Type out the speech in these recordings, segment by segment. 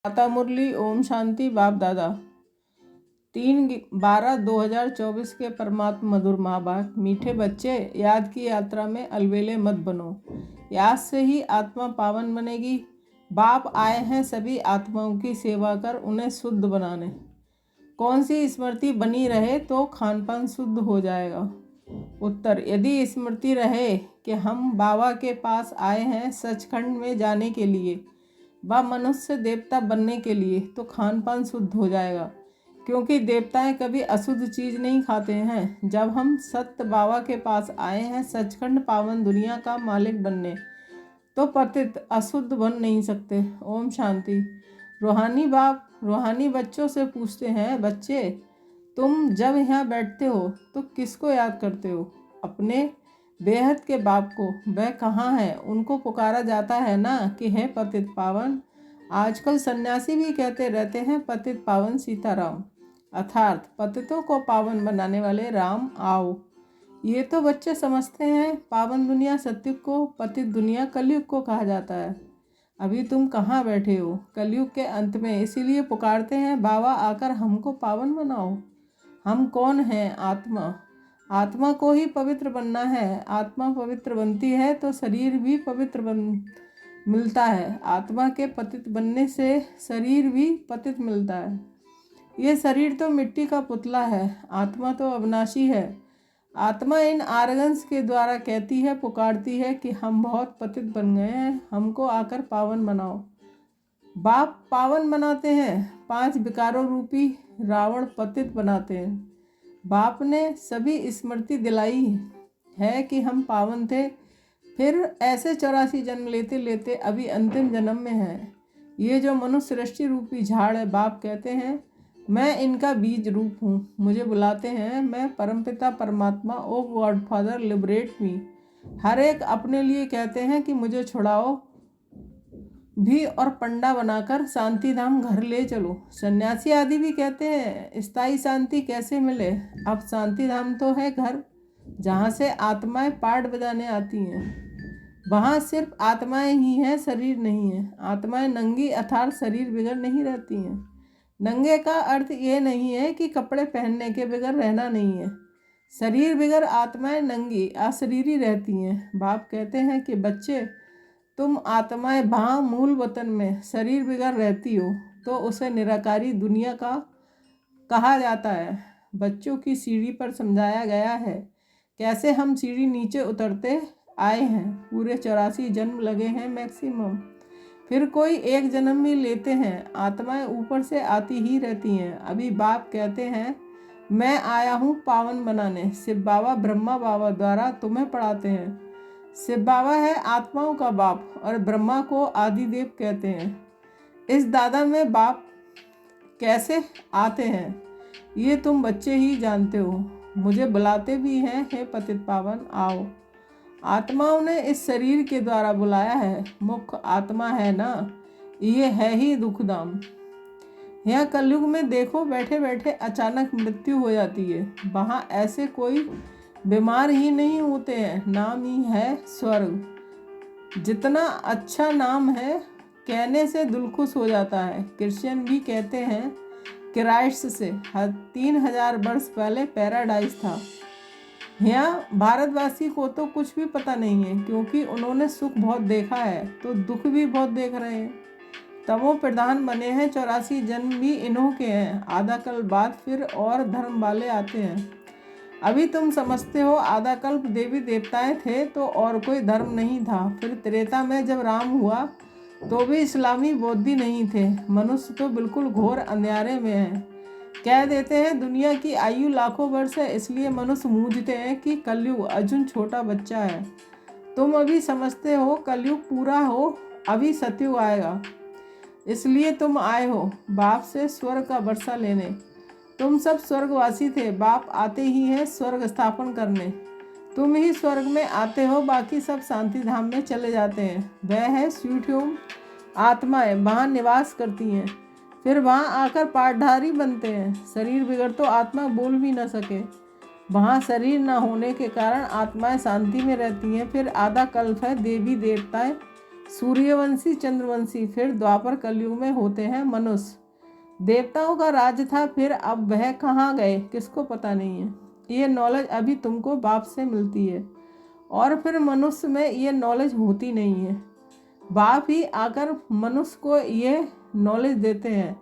माता मुरली। ओम शांति। बाप दादा 3/12/2024 के परमात्मा मधुर माँ बाप। मीठे बच्चे, याद की यात्रा में अलबेले मत बनो। याद से ही आत्मा पावन बनेगी। बाप आए हैं सभी आत्माओं की सेवा कर उन्हें शुद्ध बनाने। कौन सी स्मृति बनी रहे तो खान पान शुद्ध हो जाएगा। उत्तर, यदि स्मृति रहे कि हम बाबा के पास आए हैं सचखंड में जाने के लिए व मनुष्य देवता बनने के लिए, तो खान पान शुद्ध हो जाएगा, क्योंकि देवताएं कभी अशुद्ध चीज़ नहीं खाते हैं। जब हम सत्य बाबा के पास आए हैं सचखंड पावन दुनिया का मालिक बनने, तो पतित अशुद्ध बन नहीं सकते। ओम शांति। रूहानी बाप रूहानी बच्चों से पूछते हैं, बच्चे तुम जब यहाँ बैठते हो तो किसको याद करते हो? अपने बेहद के बाप को। वह कहाँ है? उनको पुकारा जाता है ना कि हे पतित पावन। आजकल सन्यासी भी कहते रहते हैं पतित पावन सीताराम, अर्थात पतितों को पावन बनाने वाले राम आओ। ये तो बच्चे समझते हैं पावन दुनिया सत्युग को, पतित दुनिया कलयुग को कहा जाता है। अभी तुम कहाँ बैठे हो? कलयुग के अंत में, इसीलिए पुकारते हैं बाबा आकर हमको पावन बनाओ। हम कौन हैं? आत्मा। आत्मा को ही पवित्र बनना है। आत्मा पवित्र बनती है तो शरीर भी पवित्र मिलता है। आत्मा के पतित बनने से शरीर भी पतित मिलता है। ये शरीर तो मिट्टी का पुतला है, आत्मा तो अविनाशी है। आत्मा इन आर्गन्स के द्वारा कहती है, पुकारती है कि हम बहुत पतित बन गए हैं, हमको आकर पावन बनाओ। बाप पावन बनाते हैं। 5 विकारों रूपी रावण पतित बनाते हैं। बाप ने सभी स्मृति दिलाई है कि हम पावन थे, फिर ऐसे 84 जन्म लेते लेते अभी अंतिम जन्म में हैं। ये जो मनुष्य सृष्टि रूपी झाड़ है, बाप कहते हैं मैं इनका बीज रूप हूँ। मुझे बुलाते हैं, मैं परमपिता परमात्मा, ओ गॉड फादर लिबरेट मी। हर एक अपने लिए कहते हैं कि मुझे छुड़ाओ भी और पंडा बनाकर शांति धाम घर ले चलो। सन्यासी आदि भी कहते हैं स्थायी शांति कैसे मिले? अब शांति धाम तो है घर जहाँ से आत्माएं पाठ बजाने आती हैं। वहाँ सिर्फ आत्माएं ही हैं, शरीर नहीं है। आत्माएं नंगी अर्थात शरीर बिगर नहीं रहती हैं। नंगे का अर्थ ये नहीं है कि कपड़े पहनने के बगैर रहना नहीं है। शरीर बिगर आत्माएं नंगी अशरीरी रहती हैं। बाप कहते हैं कि बच्चे तुम आत्माएं वहाँ मूल वतन में शरीर बिगर रहती हो, तो उसे निराकारी दुनिया का कहा जाता है। बच्चों की सीढ़ी पर समझाया गया है कैसे हम सीढ़ी नीचे उतरते आए हैं। पूरे 84 जन्म लगे हैं मैक्सिमम, फिर कोई एक जन्म भी लेते हैं। आत्माएं ऊपर से आती ही रहती हैं। अभी बाप कहते हैं मैं आया हूँ पावन बनाने। शिव बाबा ब्रह्मा बाबा द्वारा तुम्हें पढ़ाते हैं। शिव बाबा है आत्माओं का बाप और ब्रह्मा को आदिदेव कहते हैं। इस दादा में बाप कैसे आते हैं ये तुम बच्चे ही जानते हो। मुझे बुलाते भी हैं, हे पतित पावन आओ। आत्माओं ने इस शरीर के द्वारा बुलाया है। मुख्य आत्मा है ना, ये है ही दुखधाम। यहाँ कलयुग में देखो बैठे बैठे अचानक मृत्यु हो जाती है। वहाँ ऐसे कोई बीमार ही नहीं होते हैं। नाम ही है स्वर्ग। जितना अच्छा नाम है, कहने से दिल खुश हो जाता है। क्रिश्चियन भी कहते हैं क्राइस्ट से 3000 वर्ष पहले पैराडाइज था। यहाँ भारतवासी को तो कुछ भी पता नहीं है, क्योंकि उन्होंने सुख बहुत देखा है तो दुख भी बहुत देख रहे हैं। तमो प्रधान बने हैं। 84 जन्म भी इन्हों के हैं। आधा कल बाद फिर और धर्म वाले आते हैं। अभी तुम समझते हो आधा कल्प देवी देवताएं थे तो और कोई धर्म नहीं था। फिर त्रेता में जब राम हुआ तो भी इस्लामी बौद्धि नहीं थे। मनुष्य तो बिल्कुल घोर अंधेरे में है। कह देते हैं दुनिया की आयु लाखों वर्ष है, इसलिए मनुष्य मूझते हैं कि कलयुग अर्जुन छोटा बच्चा है। तुम अभी समझते हो कलयुग पूरा हो, अभी सतयुग आएगा, इसलिए तुम आए हो बाप से स्वर्ग का वर्षा लेने। तुम सब स्वर्गवासी थे, बाप आते ही हैं स्वर्ग स्थापन करने। तुम ही स्वर्ग में आते हो, बाकी सब शांति धाम में चले जाते हैं। वह है स्वीट होम। आत्माएं वहाँ निवास करती हैं, फिर वहाँ आकर पाठधारी बनते हैं। शरीर बिगड़ तो आत्मा बोल भी न सके। वहाँ शरीर न होने के कारण आत्माएं शांति में रहती हैं। फिर आधा कल्प है देवी देवताएं सूर्यवंशी, चंद्रवंशी, फिर द्वापर कलयुग में होते हैं मनुष्य। देवताओं का राज था, फिर अब वह कहाँ गए किसको पता नहीं है। ये नॉलेज अभी तुमको बाप से मिलती है और फिर मनुष्य में ये नॉलेज होती नहीं है। बाप ही आकर मनुष्य को ये नॉलेज देते हैं,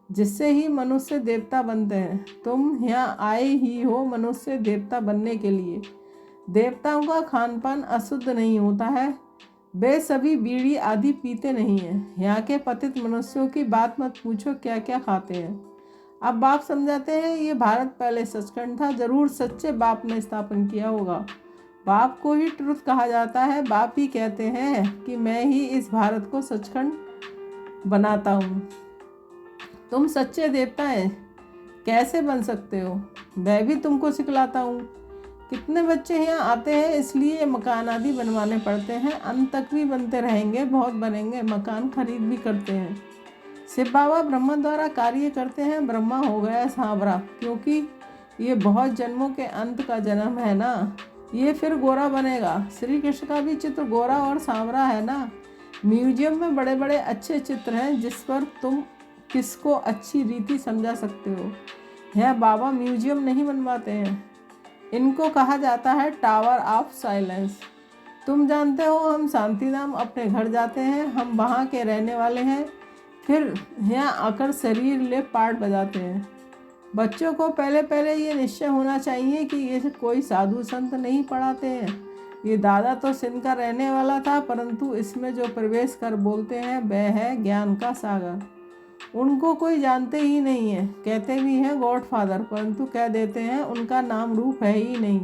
जिससे ही मनुष्य देवता बनते हैं। तुम यहाँ आए ही हो मनुष्य देवता बनने के लिए। देवताओं का खान पान अशुद्ध नहीं होता है, वे सभी बीड़ी आदि पीते नहीं हैं। यहाँ के पतित मनुष्यों की बात मत पूछो क्या क्या खाते हैं। अब बाप समझाते हैं, ये भारत पहले सचखंड था, जरूर सच्चे बाप ने स्थापन किया होगा। बाप को ही ट्रुथ कहा जाता है। बाप ही कहते हैं कि मैं ही इस भारत को सचखंड बनाता हूँ। तुम सच्चे देवता हैं, कैसे बन सकते हो, मैं भी तुमको सिखलाता हूँ। कितने बच्चे यहाँ आते हैं, इसलिए मकान आदि बनवाने पड़ते हैं। अंत तक भी बनते रहेंगे, बहुत बनेंगे, मकान खरीद भी करते हैं। शिव बाबा ब्रह्मा द्वारा कार्य करते हैं। ब्रह्मा हो गया सांवरा, क्योंकि ये बहुत जन्मों के अंत का जन्म है ना, ये फिर गोरा बनेगा। श्री कृष्ण का भी चित्र गोरा और सांवरा है ना। म्यूजियम में बड़े बड़े अच्छे चित्र हैं, जिस पर तुम किसको अच्छी रीति समझा सकते हो। यह बाबा म्यूजियम नहीं बनवाते हैं, इनको कहा जाता है टावर ऑफ साइलेंस। तुम जानते हो, हम शांति धाम अपने घर जाते हैं, हम वहाँ के रहने वाले हैं, फिर यहाँ आकर शरीर ले पार्ट बजाते हैं। बच्चों को पहले पहले ये निश्चय होना चाहिए कि ये कोई साधु संत नहीं पढ़ाते हैं। ये दादा तो सिंध का रहने वाला था, परंतु इसमें जो प्रवेश कर बोलते हैं वह है ज्ञान का सागर। उनको कोई जानते ही नहीं है, कहते भी हैं गॉड फादर, परंतु कह देते हैं उनका नाम रूप है ही नहीं,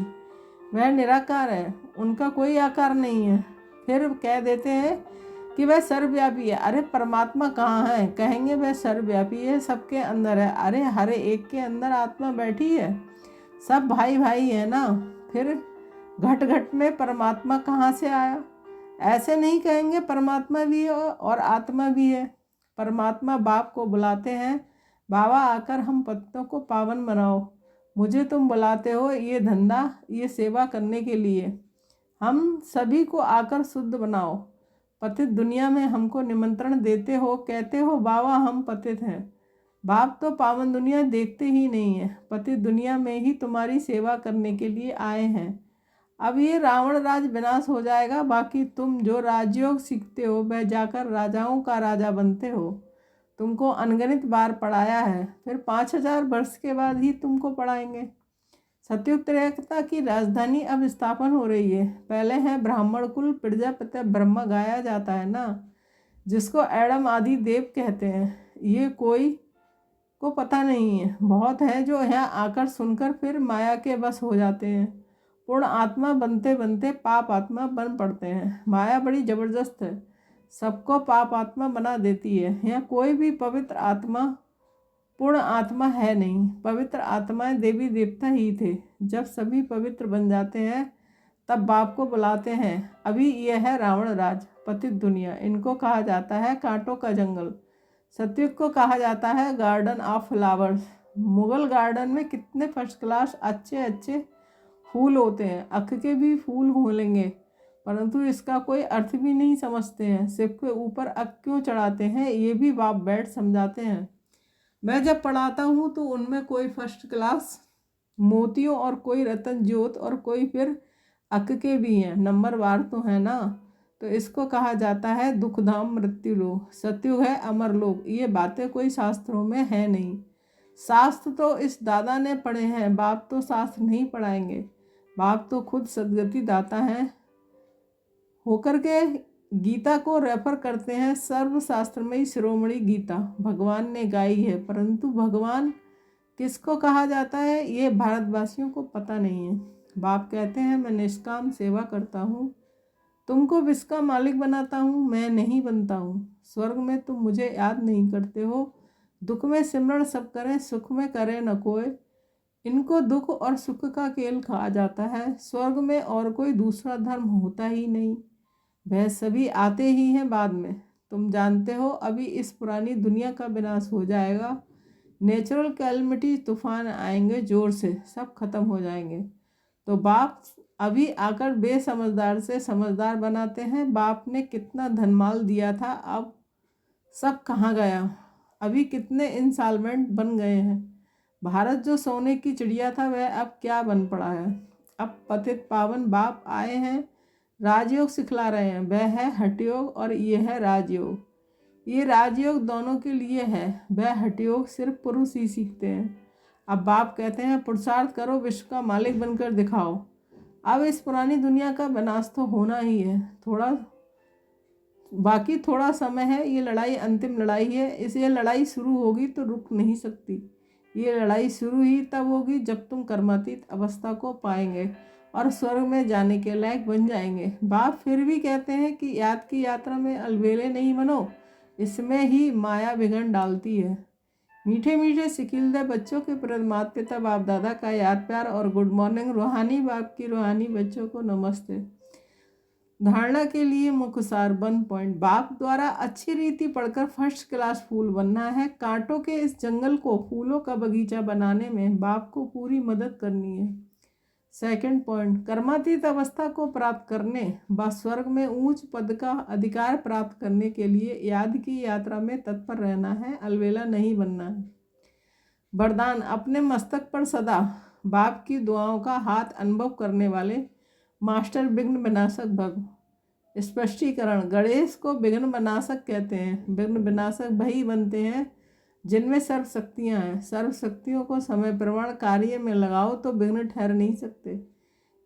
वह निराकार है, उनका कोई आकार नहीं है। फिर कह देते हैं कि वह सर्वव्यापी है। अरे परमात्मा कहाँ है, कहेंगे वह सर्वव्यापी है, सबके अंदर है। अरे हर एक के अंदर आत्मा बैठी है, सब भाई भाई है ना। फिर घट घट में परमात्मा कहाँ से आया, ऐसे नहीं कहेंगे। परमात्मा भी है और आत्मा भी है। परमात्मा बाप को बुलाते हैं, बाबा आकर हम पतितों को पावन बनाओ। मुझे तुम बुलाते हो ये धंधा, ये सेवा करने के लिए। हम सभी को आकर शुद्ध बनाओ। पतित दुनिया में हमको निमंत्रण देते हो, कहते हो बाबा हम पतित हैं। बाप तो पावन दुनिया देखते ही नहीं है, पतित दुनिया में ही तुम्हारी सेवा करने के लिए आए हैं। अब ये रावण राज विनाश हो जाएगा, बाकी तुम जो राजयोग सीखते हो वह जाकर राजाओं का राजा बनते हो। तुमको अनगिनत बार पढ़ाया है, फिर 5000 वर्ष के बाद ही तुमको पढ़ाएंगे। सतयुग त्रेता की राजधानी अब स्थापन हो रही है। पहले है ब्राह्मण कुल, प्रजापति ब्रह्मा गाया जाता है ना, जिसको एडम आदि देव कहते हैं। ये कोई को पता नहीं है, बहुत है जो यहाँ आकर सुनकर फिर माया के बस हो जाते हैं। पूर्ण आत्मा बनते बनते पाप आत्मा बन पड़ते हैं। माया बड़ी जबरदस्त है, सबको पाप आत्मा बना देती है। यहाँ कोई भी पवित्र आत्मा पूर्ण आत्मा है नहीं। पवित्र आत्माएं देवी देवता ही थे। जब सभी पवित्र बन जाते हैं तब बाप को बुलाते हैं। अभी यह है रावण राज, पतित दुनिया, इनको कहा जाता है कांटों का जंगल। सतयुग को कहा जाता है garden of flowers. Mughal garden में कितने फर्स्ट क्लास अच्छे अच्छे फूल होते हैं, अख के भी फूल होंगे, परंतु इसका कोई अर्थ भी नहीं समझते हैं। शिव के ऊपर अख क्यों चढ़ाते हैं ये भी बाप बैठ समझाते हैं। मैं जब पढ़ाता हूँ तो उनमें कोई फर्स्ट क्लास मोतियों और कोई रतन ज्योत और कोई फिर अक के भी हैं, नंबरवार तो है ना। तो इसको कहा जाता है दुखधाम मृत्यु लोक। सतयुग है अमर लोक। ये बातें कोई शास्त्रों में है नहीं। शास्त्र तो इस दादा ने पढ़े हैं, बाप तो शास्त्र नहीं पढ़ाएंगे। बाप तो खुद सदगति दाता हैं होकर के गीता को रेफर करते हैं। सर्वशास्त्रमयी शिरोमणि गीता भगवान ने गाई है, परंतु भगवान किसको कहा जाता है ये भारतवासियों को पता नहीं है। बाप कहते हैं मैं निष्काम सेवा करता हूँ, तुमको विश्व का मालिक बनाता हूँ, मैं नहीं बनता हूँ। स्वर्ग में तुम मुझे याद नहीं करते हो। दुख में सिमरण सब करें, सुख में करे न कोई। इनको दुख और सुख का खेल कहा जाता है। स्वर्ग में और कोई दूसरा धर्म होता ही नहीं, वह सभी आते ही हैं बाद में। तुम जानते हो अभी इस पुरानी दुनिया का विनाश हो जाएगा। नेचुरल कैलमिटी तूफान आएंगे जोर से, सब खत्म हो जाएंगे। तो बाप अभी आकर बेसमझदार से समझदार बनाते हैं। बाप ने कितना धनमाल दिया था, अब सब कहाँ गया। अभी कितने इंस्टॉलमेंट बन गए हैं। भारत जो सोने की चिड़िया था वह अब क्या बन पड़ा है। अब पतित पावन बाप आए हैं, राजयोग सिखला रहे हैं। वह है हठयोग और ये है राजयोग। ये राजयोग दोनों के लिए है, वह हठयोग सिर्फ पुरुष ही सीखते हैं। अब बाप कहते हैं पुरुषार्थ करो, विश्व का मालिक बनकर दिखाओ। अब इस पुरानी दुनिया का विनाश तो होना ही है, थोड़ा समय है। ये लड़ाई अंतिम लड़ाई है। ये लड़ाई शुरू होगी तो रुक नहीं सकती। ये लड़ाई शुरू ही तब होगी जब तुम कर्मातीत अवस्था को पाएंगे और स्वर्ग में जाने के लायक बन जाएंगे। बाप फिर भी कहते हैं कि याद की यात्रा में अलबेले नहीं बनो, इसमें ही माया बिगड़ डालती है। मीठे मीठे सिकिलदे बच्चों के प्रति माता पिता बाप दादा का याद प्यार और गुड मॉर्निंग। रूहानी बाप की रूहानी बच्चों को नमस्ते। धारणा के लिए मुख्य सार 1 पॉइंट। बाप द्वारा अच्छी रीति पढ़कर फर्स्ट क्लास फूल बनना है। कांटों के इस जंगल को फूलों का बगीचा बनाने में बाप को पूरी मदद करनी है। 2 पॉइंट। कर्मातीत अवस्था को प्राप्त करने व स्वर्ग में ऊंच पद का अधिकार प्राप्त करने के लिए याद की यात्रा में तत्पर रहना है, अलवेला नहीं बनना है। वरदान। अपने मस्तक पर सदा बाप की दुआओं का हाथ अनुभव करने वाले मास्टर विघ्न विनाशक भव। स्पष्टीकरण। गणेश को विघ्न विनाशक कहते हैं। विघ्न विनाशक वही बनते हैं जिनमें सर्व शक्तियाँ हैं। सर्व शक्तियों को समय प्रमाण कार्य में लगाओ तो विघ्न ठहर नहीं सकते।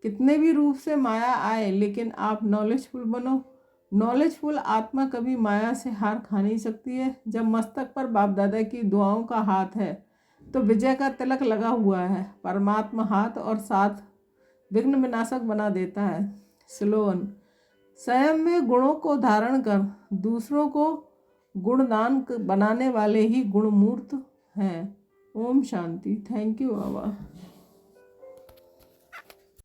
कितने भी रूप से माया आए, लेकिन आप नॉलेजफुल बनो। नॉलेजफुल आत्मा कभी माया से हार खा नहीं सकती है। जब मस्तक पर बाप दादा की दुआओं का हाथ है तो विजय का तिलक लगा हुआ है। परमात्मा हाथ और साथ विघ्न विनाशक बना देता है। स्लोगन। स्वयं में गुणों को धारण कर दूसरों को गुणदान बनाने वाले ही गुणमूर्त हैं। ओम शांति। Thank you Baba.